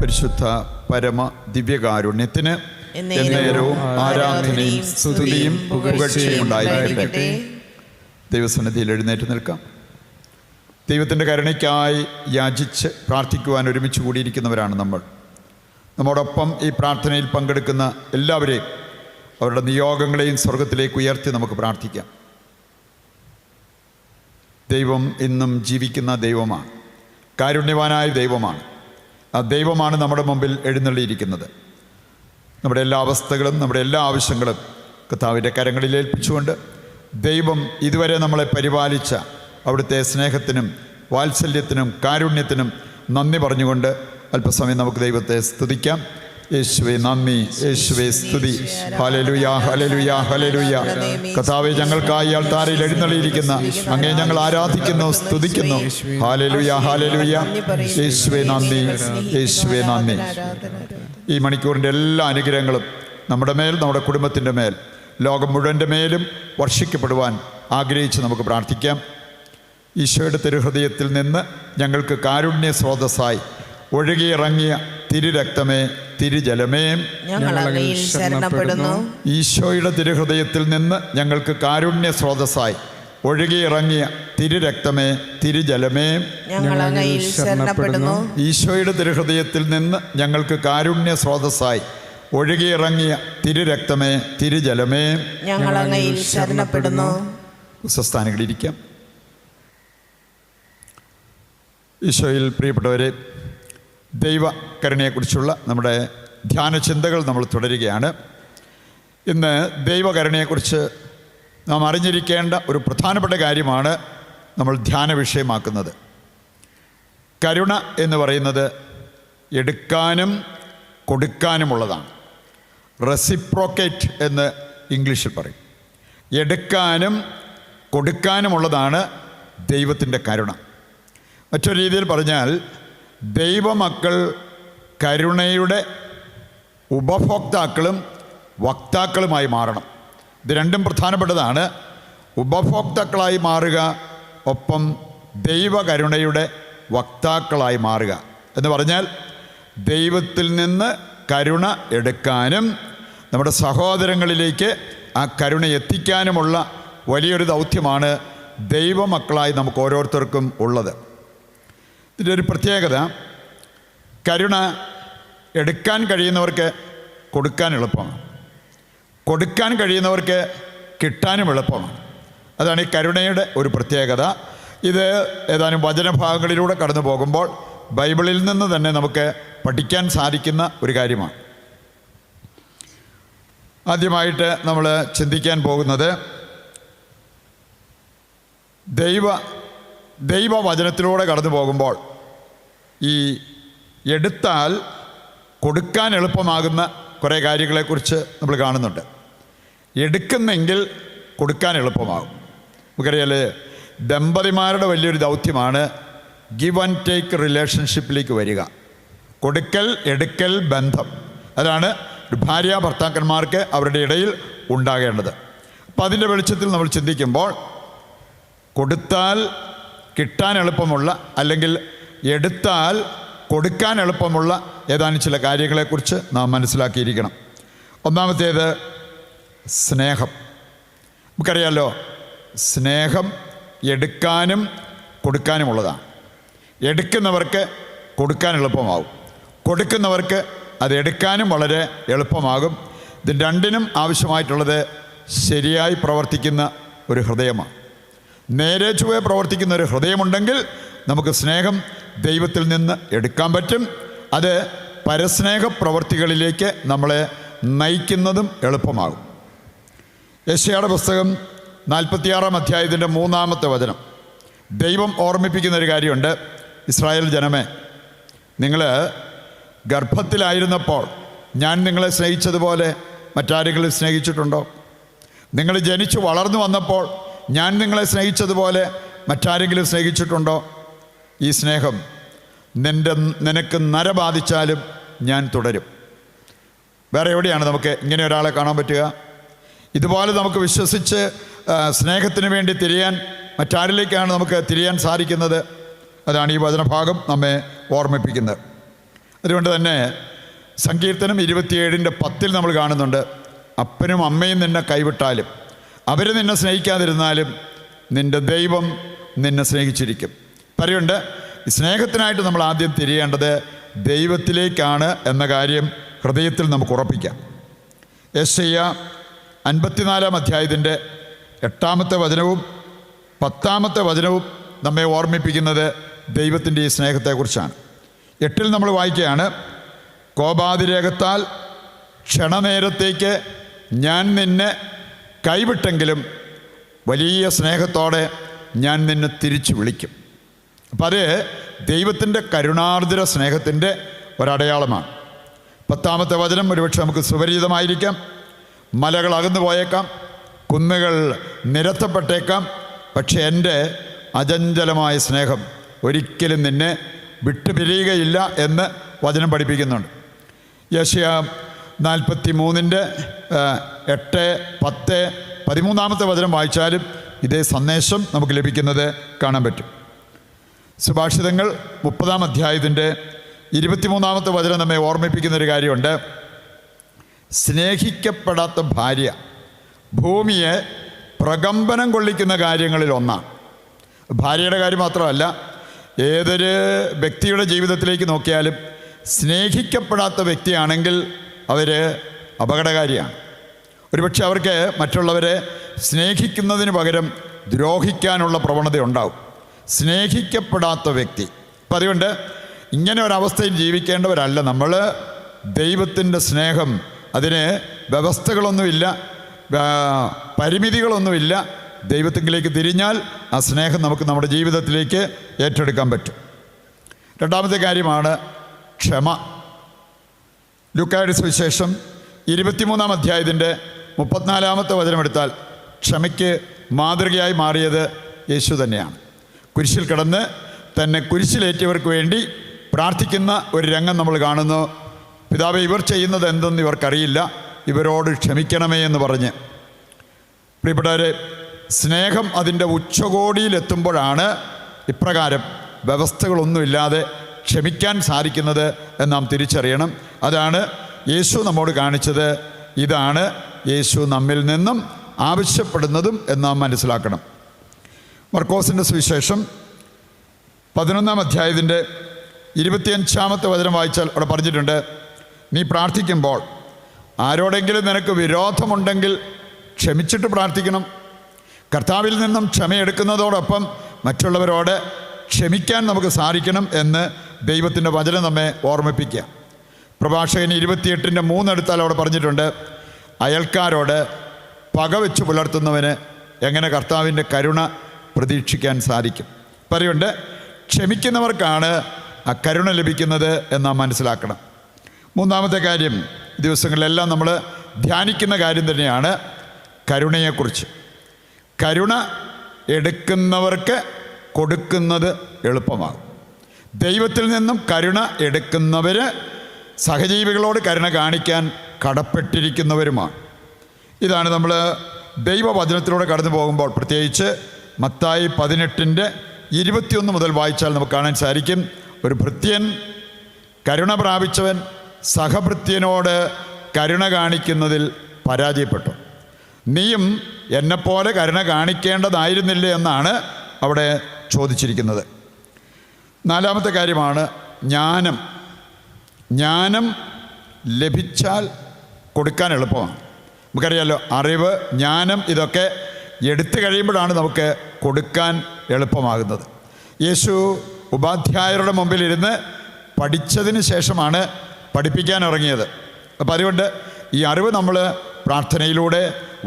പരിശുദ്ധ പരമ ദിവ്യകാരുണ്യത്തിന് എന്നേരവും ആരാധനയും സ്തുതിയും പുകഴ്ചയും ഉണ്ടായിരിക്കട്ടെ. ദൈവസന്നിധിയിൽ എഴുന്നേറ്റ് നിൽക്കാം. ദൈവത്തിൻ്റെ കരുണയ്ക്കായി യാചിച്ച് പ്രാർത്ഥിക്കുവാൻ ഒരുമിച്ച് കൂടിയിരിക്കുന്നവരാണ് നമ്മൾ. നമ്മോടൊപ്പം ഈ പ്രാർത്ഥനയിൽ പങ്കെടുക്കുന്ന എല്ലാവരെയും അവരുടെ നിയോഗങ്ങളെയും സ്വർഗത്തിലേക്ക് ഉയർത്തി നമുക്ക് പ്രാർത്ഥിക്കാം. ദൈവം ഇന്നും ജീവിക്കുന്ന ദൈവമാണ്, കാരുണ്യവാനായ ദൈവമാണ്. ആ ദൈവമാണ് നമ്മുടെ മുമ്പിൽ എഴുന്നള്ളിയിരിക്കുന്നത്. നമ്മുടെ എല്ലാ അവസ്ഥകളും നമ്മുടെ എല്ലാ ആവശ്യങ്ങളും കർത്താവിൻ്റെ കരങ്ങളിൽ ഏൽപ്പിച്ചുകൊണ്ട് ദൈവം ഇതുവരെ നമ്മളെ പരിപാലിച്ച അവിടുത്തെ സ്നേഹത്തിനും വാത്സല്യത്തിനും കാരുണ്യത്തിനും നന്ദി പറഞ്ഞുകൊണ്ട് അല്പസമയം നമുക്ക് ദൈവത്തെ സ്തുതിക്കാം. യേശുവേ നന്ദി, യേശുവേ സ്തുതി. Hallelujah, hallelujah, hallelujah. കർത്താവേ, ഞങ്ങൾക്കായി അൾത്താരയിൽ എഴുന്നള്ളിയിരിക്കുന്ന അങ്ങേ ഞങ്ങൾ ആരാധിക്കുന്നു, സ്തുതിക്കുന്നു. Hallelujah, hallelujah. യേശുവേ നന്ദി, യേശുവേ നന്ദി. ഈ മണിക്കൂറിൻ്റെ എല്ലാ അനുഗ്രഹങ്ങളും നമ്മുടെ മേൽ, നമ്മുടെ കുടുംബത്തിൻ്റെ മേൽ, ലോകം മുഴുവൻ്റെ മേലും വർഷിക്കപ്പെടുവാൻ ആഗ്രഹിച്ച് നമുക്ക് പ്രാർത്ഥിക്കാം. ഈശോയുടെ തിരുഹൃദയത്തിൽ നിന്ന് ഞങ്ങൾക്ക് കാരുണ്യ സ്രോതസ്സായി ഒഴുകിയിറങ്ങിയ തിരുരക്തമേ, തിരുജലമേ, ഈശോയുടെ തിരുഹൃദയത്തിൽ നിന്ന് ഞങ്ങൾക്ക് കാരുണ്യ സ്രോതസ്സായി ഒഴുകിയിറങ്ങിയ തിരുരക്തമേ, തിരുജലമേ, ഈശോയുടെ തിരുഹൃദയത്തിൽ നിന്ന് ഞങ്ങൾക്ക് കാരുണ്യ സ്രോതസ്സായി ഒഴുകിയിറങ്ങിയ തിരുരക്തമേ, തിരുജലമേ, സ്വസ്ഥാനങ്ങളിരിക്കാം. ഈശോയിൽ പ്രിയപ്പെട്ടവരെ, ദൈവകരുണയെക്കുറിച്ചുള്ള നമ്മുടെ ധ്യാന ചിന്തകൾ നമ്മൾ തുടരുകയാണ്. ഇന്ന് ദൈവകരുണയെക്കുറിച്ച് നാം അറിഞ്ഞിരിക്കേണ്ട ഒരു പ്രധാനപ്പെട്ട കാര്യമാണ് നമ്മൾ ധ്യാന വിഷയമാക്കുന്നത്. കരുണ എന്ന് പറയുന്നത് എടുക്കാനും കൊടുക്കാനുമുള്ളതാണ്. റെസിപ്രോക്കേറ്റ് എന്ന് ഇംഗ്ലീഷിൽ പറയും. എടുക്കാനും കൊടുക്കാനുമുള്ളതാണ് ദൈവത്തിൻ്റെ കരുണ. മറ്റൊരു രീതിയിൽ പറഞ്ഞാൽ ദൈവമക്കൾ കരുണയുടെ ഉപഭോക്താക്കളും വക്താക്കളുമായി മാറണം. ഇത് രണ്ടും പ്രധാനപ്പെട്ടതാണ്. ഉപഭോക്താക്കളായി മാറുക, ഒപ്പം ദൈവകരുണയുടെ വക്താക്കളായി മാറുക എന്ന് പറഞ്ഞാൽ ദൈവത്തിൽ നിന്ന് കരുണ എടുക്കാനും നമ്മുടെ സഹോദരങ്ങളിലേക്ക് ആ കരുണ എത്തിക്കാനുമുള്ള വലിയൊരു ദൗത്യമാണ് ദൈവമക്കളായി നമുക്ക് ഓരോരുത്തർക്കും ഉള്ളത്. ഇതിൻ്റെ ഒരു പ്രത്യേകത, കരുണ എടുക്കാൻ കഴിയുന്നവർക്ക് കൊടുക്കാൻ എളുപ്പമാണ്, കൊടുക്കാൻ കഴിയുന്നവർക്ക് കിട്ടാനും എളുപ്പമാണ്. അതാണ് ഈ കരുണയുടെ ഒരു പ്രത്യേകത. ഇത് ഏതാനും വചനഭാഗങ്ങളിലൂടെ കടന്നു പോകുമ്പോൾ ബൈബിളിൽ നിന്ന് തന്നെ നമുക്ക് പഠിക്കാൻ സാധിക്കുന്ന ഒരു കാര്യമാണ്. ആദ്യമായിട്ട് നമ്മൾ ചിന്തിക്കാൻ പോകുന്നത് ദൈവവചനത്തിലൂടെ കടന്നു പോകുമ്പോൾ ഈ എടുത്താൽ കൊടുക്കാൻ എളുപ്പമാകുന്ന കുറേ കാര്യങ്ങളെക്കുറിച്ച് നമ്മൾ കാണുന്നുണ്ട്. എടുക്കുന്നെങ്കിൽ കൊടുക്കാൻ എളുപ്പമാകും. നമുക്കറിയാൽ ദമ്പതിമാരുടെ വലിയൊരു ദൗത്യമാണ് ഗിവ് ആൻഡ് ടേക്ക് റിലേഷൻഷിപ്പിലേക്ക് വരിക. കൊടുക്കൽ എടുക്കൽ ബന്ധം, അതാണ് ഭാര്യ ഭർത്താക്കന്മാർക്ക് അവരുടെ ഇടയിൽ ഉണ്ടാകേണ്ടത്. അപ്പം അതിൻ്റെ വെളിച്ചത്തിൽ നമ്മൾ ചിന്തിക്കുമ്പോൾ കൊടുത്താൽ കിട്ടാൻ എളുപ്പമുള്ള, അല്ലെങ്കിൽ എടുത്താൽ കൊടുക്കാൻ എളുപ്പമുള്ള ഏതാനും ചില കാര്യങ്ങളെക്കുറിച്ച് നാം മനസ്സിലാക്കിയിരിക്കണം. ഒന്നാമത്തേത് സ്നേഹം. നമുക്കറിയാമല്ലോ, സ്നേഹം എടുക്കാനും കൊടുക്കാനുമുള്ളതാണ്. എടുക്കുന്നവർക്ക് കൊടുക്കാൻ എളുപ്പമാകും, കൊടുക്കുന്നവർക്ക് അത് എടുക്കാനും വളരെ എളുപ്പമാകും. ഇത് രണ്ടിനും ആവശ്യമായിട്ടുള്ളത് ശരിയായി പ്രവർത്തിക്കുന്ന ഒരു ഹൃദയമാണ്. നേരെ ചൊവ്വേ പ്രവർത്തിക്കുന്ന ഒരു ഹൃദയമുണ്ടെങ്കിൽ നമുക്ക് സ്നേഹം ദൈവത്തിൽ നിന്ന് എടുക്കാൻ പറ്റും. അത് പരസ്നേഹ പ്രവർത്തികളിലേക്ക് നമ്മളെ നയിക്കുന്നതും എളുപ്പമാകും. യെശയ്യായുടെ പുസ്തകം 46-ാം അധ്യായത്തിൻ്റെ 3-ാമത്തെ വചനം ദൈവം ഓർമ്മിപ്പിക്കുന്നൊരു കാര്യമുണ്ട്. ഇസ്രായേൽ ജനമേ, നിങ്ങൾ ഗർഭത്തിലായിരുന്നപ്പോൾ ഞാൻ നിങ്ങളെ സ്നേഹിച്ചതുപോലെ മറ്റാരെങ്കിലും സ്നേഹിച്ചിട്ടുണ്ടോ? നിങ്ങൾ ജനിച്ചു വളർന്നു വന്നപ്പോൾ ഞാൻ നിങ്ങളെ സ്നേഹിച്ചതുപോലെ മറ്റാരെങ്കിലും സ്നേഹിച്ചിട്ടുണ്ടോ? ഈ സ്നേഹം നിനക്ക് നര ബാധിച്ചാലും ഞാൻ തുടരും. വേറെ എവിടെയാണ് നമുക്ക് ഇങ്ങനെ ഒരാളെ കാണാൻ പറ്റുക? ഇതുപോലെ നമുക്ക് വിശ്വസിച്ച് സ്നേഹത്തിന് വേണ്ടി തിരിയാൻ മറ്റാരിലേക്കാണ് നമുക്ക് തിരിയാൻ സാധിക്കുന്നത്? അതാണ് ഈ വചനഭാഗം നമ്മെ ഓർമ്മിപ്പിക്കുന്നത്. അതുകൊണ്ട് തന്നെ സങ്കീർത്തനം 27:10 നമ്മൾ കാണുന്നുണ്ട്, അപ്പനും അമ്മയും നിന്നെ കൈവിട്ടാലും അവർ നിന്നെ സ്നേഹിക്കാതിരുന്നാലും നിൻ്റെ ദൈവം നിന്നെ സ്നേഹിച്ചിരിക്കും. പറയുണ്ട്, സ്നേഹത്തിനായിട്ട് നമ്മൾ ആദ്യം തിരിയേണ്ടത് ദൈവത്തിലേക്കാണ് എന്ന കാര്യം ഹൃദയത്തിൽ നമുക്ക് ഉറപ്പിക്കാം. യെശയ്യാ 54-ാം അധ്യായത്തിൻ്റെ 8-ാമത്തെ വചനവും 10-ാമത്തെ വചനവും നമ്മെ ഓർമ്മിപ്പിക്കുന്നത് ദൈവത്തിൻ്റെ ഈ സ്നേഹത്തെക്കുറിച്ചാണ്. 8-ൽ നമ്മൾ വായിക്കുകയാണ്, കോപാതിരേകത്താൽ ക്ഷണനേരത്തേക്ക് ഞാൻ നിന്നെ കൈവിട്ടെങ്കിലും വലിയ സ്നേഹത്തോടെ ഞാൻ നിന്നെ തിരിച്ചു വിളിക്കും. അപ്പം അത് ദൈവത്തിൻ്റെ കരുണാർദ്ര സ്നേഹത്തിൻ്റെ ഒരടയാളമാണ്. 10-ാമത്തെ വചനം ഒരുപക്ഷെ നമുക്ക് സുപരിചിതമായിരിക്കാം. മലകൾ അകന്നു പോയേക്കാം, കുന്നുകൾ നിരത്തപ്പെട്ടേക്കാം, പക്ഷെ എൻ്റെ അചഞ്ചലമായ സ്നേഹം ഒരിക്കലും നിന്നെ വിട്ടുപിരിയുകയില്ല എന്ന് വചനം പഠിപ്പിക്കുന്നുണ്ട്. യെശയ്യാ 43-ന്റെ 8, 10, 13-ാമത്തെ വചനം വായിച്ചാലും ഇതേ സന്ദേശം നമുക്ക് ലഭിക്കുന്നത് കാണാൻ പറ്റും. സുഭാഷിതങ്ങൾ 30-ാം അധ്യായത്തിൻ്റെ 23-ാമത്തെ വചനം നമ്മെ ഓർമ്മിപ്പിക്കുന്നൊരു കാര്യമുണ്ട്. സ്നേഹിക്കപ്പെടാത്ത ഭാര്യ ഭൂമിയെ പ്രകമ്പനം കൊള്ളിക്കുന്ന കാര്യങ്ങളിൽ ഒന്നാണ്. ഭാര്യയുടെ കാര്യം മാത്രമല്ല, ഏതൊരു വ്യക്തിയുടെ ജീവിതത്തിലേക്ക് നോക്കിയാലും സ്നേഹിക്കപ്പെടാത്ത വ്യക്തിയാണെങ്കിൽ അവർ അപകടകാരിയാണ്. ഒരുപക്ഷെ അവർക്ക് മറ്റുള്ളവരെ സ്നേഹിക്കുന്നതിന് പകരം ദ്രോഹിക്കാനുള്ള പ്രവണത ഉണ്ടാവും. സ്നേഹിക്കപ്പെടാത്ത വ്യക്തി. അപ്പം അതുകൊണ്ട് ഇങ്ങനെ ഒരവസ്ഥയിൽ ജീവിക്കേണ്ടവരല്ല നമ്മൾ. ദൈവത്തിൻ്റെ സ്നേഹം, അതിന് വ്യവസ്ഥകളൊന്നുമില്ല, പരിമിതികളൊന്നുമില്ല. ദൈവത്തിലേക്ക് തിരിഞ്ഞാൽ ആ സ്നേഹം നമുക്ക് നമ്മുടെ ജീവിതത്തിലേക്ക് ഏറ്റെടുക്കാൻ പറ്റും. രണ്ടാമത്തെ കാര്യമാണ് ക്ഷമ. ലൂക്കായുടെ സുവിശേഷം 23-ാം അധ്യായത്തിൻ്റെ 34-ാമത്തെ വചനമെടുത്താൽ ക്ഷമയ്ക്ക് മാതൃകയായി മാറിയത് യേശു തന്നെയാണ്. കുരിശിൽ കിടന്ന് തന്നെ കുരിശിലേറ്റിയവർക്ക് വേണ്ടി പ്രാർത്ഥിക്കുന്ന ഒരു രംഗം നമ്മൾ കാണുന്നു. പിതാവേ, ഇവർ ചെയ്യുന്നത് എന്തെന്ന് ഇവർക്കറിയില്ല, ഇവരോട് ക്ഷമിക്കണമേ എന്ന് പറഞ്ഞ്. പ്രിയപ്പെട്ടവരെ, സ്നേഹം അതിൻ്റെ ഉച്ചകോടിയിലെത്തുമ്പോഴാണ് ഇപ്രകാരം വ്യവസ്ഥകളൊന്നുമില്ലാതെ ക്ഷമിക്കാൻ സാധിക്കുന്നത് എന്ന് നാം തിരിച്ചറിയണം. അതാണ് യേശു നമ്മോട് കാണിച്ചത്. ഇതാണ് യേശു നമ്മിൽ നിന്നും ആവശ്യപ്പെടുന്നതും എന്ന് നാം മനസ്സിലാക്കണം. മർക്കോസിൻ്റെ സുവിശേഷം 11-ാം അധ്യായത്തിൻ്റെ 25-ാമത്തെ വചനം വായിച്ചാൽ അവിടെ പറഞ്ഞിട്ടുണ്ട്, നീ പ്രാർത്ഥിക്കുമ്പോൾ ആരോടെങ്കിലും നിനക്ക് വിരോധമുണ്ടെങ്കിൽ ക്ഷമിച്ചിട്ട് പ്രാർത്ഥിക്കണം. കർത്താവിൽ നിന്നും ക്ഷമയെടുക്കുന്നതോടൊപ്പം മറ്റുള്ളവരോട് ക്ഷമിക്കാൻ നമുക്ക് സാധിക്കണം എന്ന് ദൈവത്തിൻ്റെ വചനം നമ്മെ ഓർമ്മിപ്പിക്കുക. പ്രഭാഷകൻ 28-3 എടുത്താൽ അവിടെ പറഞ്ഞിട്ടുണ്ട്, അയൽക്കാരോട് പകവെച്ച് പുലർത്തുന്നവന് എങ്ങനെ കർത്താവിൻ്റെ കരുണ പ്രതീക്ഷിക്കാൻ സാധിക്കും. പറയുണ്ട്, ക്ഷമിക്കുന്നവർക്കാണ് ആ കരുണ ലഭിക്കുന്നത് എന്ന് നാം മനസ്സിലാക്കണം. മൂന്നാമത്തെ കാര്യം, ദിവസങ്ങളിലെല്ലാം നമ്മൾ ധ്യാനിക്കുന്ന കാര്യം തന്നെയാണ് കരുണയെക്കുറിച്ച്. കരുണ എടുക്കുന്നവർക്ക് കൊടുക്കുന്നത് എളുപ്പമാകും. ദൈവത്തിൽ നിന്നും കരുണ എടുക്കുന്നവർ സഹജീവികളോട് കരുണ കാണിക്കാൻ കടപ്പെട്ടിരിക്കുന്നവരുമാണ്. ഇതാണ് നമ്മൾ ദൈവവചനത്തിലൂടെ കടന്നു പോകുമ്പോൾ, പ്രത്യേകിച്ച് മത്തായി 18-21 മുതൽ വായിച്ചാൽ നമുക്ക് കാണാൻ സാധിക്കും. ഒരു ഭൃത്യൻ, കരുണ പ്രാപിച്ചവൻ സഹഭൃത്യനോട് കരുണ കാണിക്കുന്നതിൽ പരാജയപ്പെട്ടു. നീയും എന്നെപ്പോലെ കരുണ കാണിക്കേണ്ടതായിരുന്നില്ലേ എന്നാണ് അവിടെ ചോദിച്ചിരിക്കുന്നത്. നാലാമത്തെ കാര്യമാണ് ജ്ഞാനം. ജ്ഞാനം ലഭിച്ചാൽ കൊടുക്കാൻ എളുപ്പമാണ്. നമുക്കറിയാമല്ലോ, അറിവ്, ജ്ഞാനം ഇതൊക്കെ എടുത്തു കഴിയുമ്പോഴാണ് നമുക്ക് കൊടുക്കാൻ എളുപ്പമാകുന്നത്. യേശു ഉപാധ്യായരുടെ മുമ്പിലിരുന്ന് പഠിച്ചതിന് ശേഷമാണ് പഠിപ്പിക്കാൻ ഇറങ്ങിയത്. അപ്പം അതുകൊണ്ട് ഈ അറിവ് നമ്മൾ പ്രാർത്ഥനയിലൂടെ,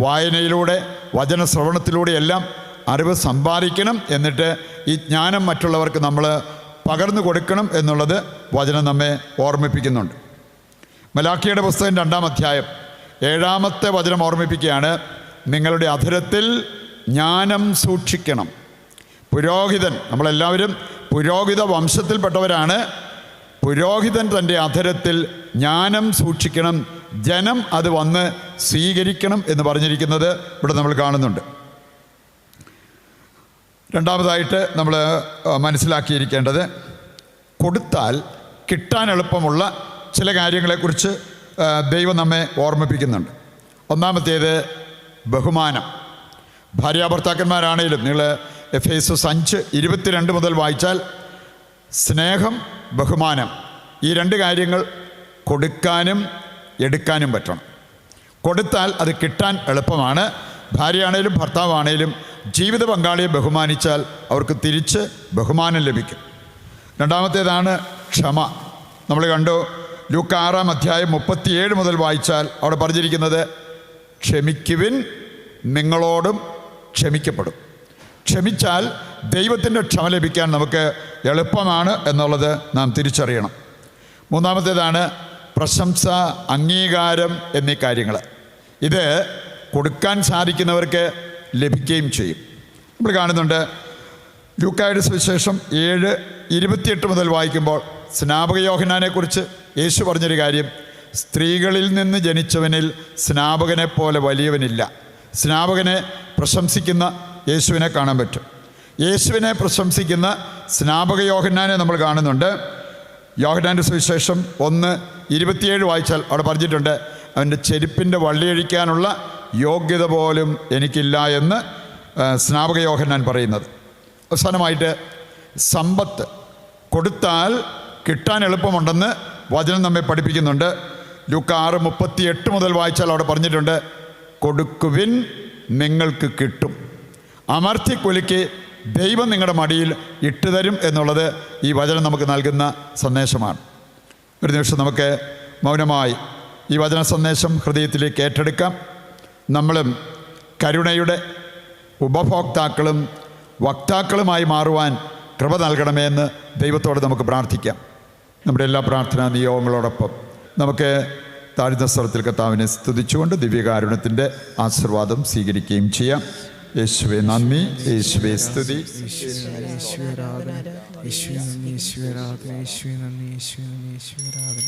വായനയിലൂടെ, വചനശ്രവണത്തിലൂടെയെല്ലാം അറിവ് സമ്പാദിക്കണം. എന്നിട്ട് ഈ ജ്ഞാനം മറ്റുള്ളവർക്ക് നമ്മൾ പകർന്നു കൊടുക്കണം എന്നുള്ളത് വചനം നമ്മെ ഓർമ്മിപ്പിക്കുന്നുണ്ട്. മലാക്കിയുടെ പുസ്തകം 2-ാം അധ്യായം 7-ാമത്തെ വചനം ഓർമ്മിപ്പിക്കുകയാണ്, നിങ്ങളുടെ അധരത്തിൽ ജ്ഞാനം സൂക്ഷിക്കണം. പുരോഹിതൻ, നമ്മളെല്ലാവരും പുരോഹിത വംശത്തിൽപ്പെട്ടവരാണ്. പുരോഹിതൻ തൻ്റെ അധരത്തിൽ ജ്ഞാനം സൂക്ഷിക്കണം, ജനം അത് വന്ന് സ്വീകരിക്കണം എന്ന് പറഞ്ഞിരിക്കുന്നത് ഇവിടെ നമ്മൾ കാണുന്നുണ്ട്. രണ്ടാമതായിട്ട് നമ്മൾ മനസ്സിലാക്കിയിരിക്കേണ്ടത്, കൊടുത്താൽ കിട്ടാൻ എളുപ്പമുള്ള ചില കാര്യങ്ങളെക്കുറിച്ച് ദൈവം നമ്മെ ഓർമ്മിപ്പിക്കുന്നുണ്ട്. ഒന്നാമത്തേത് ബഹുമാനം. ഭാര്യാഭർത്താക്കന്മാരാണേലും നിങ്ങൾ എഫേസസ് 5:22 മുതൽ വായിച്ചാൽ സ്നേഹം, ബഹുമാനം, ഈ രണ്ട് കാര്യങ്ങൾ കൊടുക്കാനും എടുക്കാനും പറ്റണം. കൊടുത്താൽ അത് കിട്ടാൻ എളുപ്പമാണ്. ഭാര്യയാണേലും ഭർത്താവാണേലും ജീവിത പങ്കാളിയെ ബഹുമാനിച്ചാൽ അവർക്ക് തിരിച്ച് ബഹുമാനം ലഭിക്കും. രണ്ടാമത്തേതാണ് ക്ഷമ. നമ്മൾ കണ്ടു, ലൂക്ക 6:37 മുതൽ വായിച്ചാൽ അവിടെ പറഞ്ഞിരിക്കുന്നത്, ക്ഷമിക്കുവിൻ, നിങ്ങളോടും ക്ഷമിക്കപ്പെടും. ക്ഷമിച്ചാൽ ദൈവത്തിൻ്റെ ക്ഷമ ലഭിക്കാൻ നമുക്ക് എളുപ്പമാണ് എന്നുള്ളത് നാം തിരിച്ചറിയണം. മൂന്നാമത്തേതാണ് പ്രശംസ, അംഗീകാരം എന്നീ കാര്യങ്ങൾ. ഇത് കൊടുക്കാൻ സാധിക്കുന്നവർക്ക് ലഭിക്കുകയും ചെയ്യും. നമ്മൾ കാണുന്നുണ്ട് ലൂക്കായുടെ സുവിശേഷം 7:28 മുതൽ വായിക്കുമ്പോൾ സ്നാപക യോഹന്നാനെക്കുറിച്ച് യേശു പറഞ്ഞൊരു കാര്യം, സ്ത്രീകളിൽ നിന്ന് ജനിച്ചവനിൽ സ്നാപകനെ പോലെ വലിയവനില്ല. സ്നാപകനെ പ്രശംസിക്കുന്ന യേശുവിനെ കാണാൻ പറ്റും. യേശുവിനെ പ്രശംസിക്കുന്ന സ്നാപക യോഹന്നാനെ നമ്മൾ കാണുന്നുണ്ട്. യോഹന്നാൻ്റെ സുവിശേഷം 1:27 വായിച്ചാൽ അവിടെ പറഞ്ഞിട്ടുണ്ട്, അവൻ്റെ ചെരുപ്പിൻ്റെ വള്ളിയഴിക്കാനുള്ള യോഗ്യത പോലും എനിക്കില്ല എന്ന് സ്നാപക യോഹന്നാൻ പറയുന്നത്. അവസാനമായിട്ട് സമ്പത്ത്. കൊടുത്താൽ കിട്ടാൻ എളുപ്പമുണ്ടെന്ന് വചനം നമ്മെ പഠിപ്പിക്കുന്നുണ്ട്. ലൂക്ക 6:38 മുതൽ വായിച്ചാൽ അവിടെ പറഞ്ഞിട്ടുണ്ട്, കൊടുക്കുവിൻ, നിങ്ങൾക്ക് കിട്ടും. അമർത്തിക്കൊലിക്ക് ദൈവം നിങ്ങളുടെ മടിയിൽ ഇട്ടുതരും എന്നുള്ളത് ഈ വചനം നമുക്ക് നൽകുന്ന സന്ദേശമാണ്. ഒരു നിമിഷം നമുക്ക് മൗനമായി ഈ വചന സന്ദേശം ഹൃദയത്തിലേക്ക് ഏറ്റെടുക്കാം. നമ്മളും കരുണയുടെ ഉപഭോക്താക്കളും വക്താക്കളുമായി മാറുവാൻ കൃപ നൽകണമേ എന്ന് ദൈവത്തോട് നമുക്ക് പ്രാർത്ഥിക്കാം. നമ്മുടെ എല്ലാ പ്രാർത്ഥനാ നിയോഗങ്ങളോടൊപ്പം നമുക്ക് താഴ്ന്ന സ്ഥലത്തിൽ കർത്താവിനെ സ്തുതിച്ചുകൊണ്ട് ദിവ്യകാരുണ്യത്തിൻ്റെ ആശീർവാദം സ്വീകരിക്കുകയും ചെയ്യാം. യേശുവേ നന്ദി, യേശുവേ സ്തുതി, യേശുവേ ആരാധന, യേശുവേ നന്ദി, യേശുവേ ആരാധന, യേശുവേ നന്ദി, യേശുവേ നന്ദി, യേശുവേ ആരാധന.